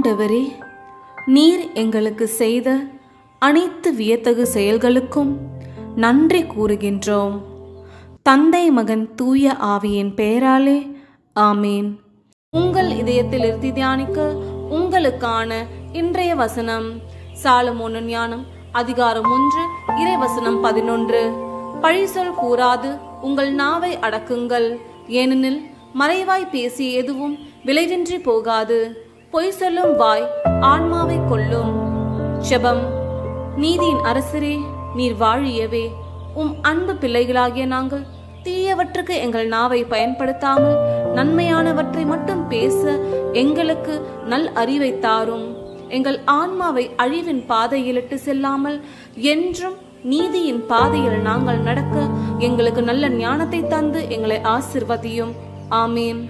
ஆண்டவரே, நீர் எங்களுக்கு செய்த அனைத்து வியத்தகு செயல்களுக்கும் நன்றி கூறுகின்றோம். தந்தை, மகன், தூய ஆவியின் பெயராலே ஆமேன். உங்கள் இதயத்தில் இருந்து தியானிக்க உங்களுக்கான இன்றைய வசனம் சாலமோனின் ஞானம் அதிகாரம் 1 இறைவசனம் 11. பழிசொல் கூறாது உங்கள் நாவை அடக்குங்கள், ஏனெனில் மறைவாய் பேசிய எதுவும் விளைவின்றி போகாது. பொய் சொல்லும் வாய் ஆன்மாவை கொல்லும். ஜெபம். நீதியின் அரசரே, நீர் வாழியவே. அன்பு பிள்ளைகளாகிய நாங்கள் தீயவற்றுக்கு எங்கள் நாவை பயன்படுத்தாமல் நன்மையானவற்றை மட்டும் பேச எங்களுக்கு நல் அறிவை தாரும். எங்கள் ஆன்மாவை அழிவின் பாதையில் இட்டு செல்லாமல் என்றும் நீதியின் பாதையில் நாங்கள் நடக்க எங்களுக்கு நல்ல ஞானத்தை தந்து எங்களை ஆசிர்வதியும். ஆமேன்.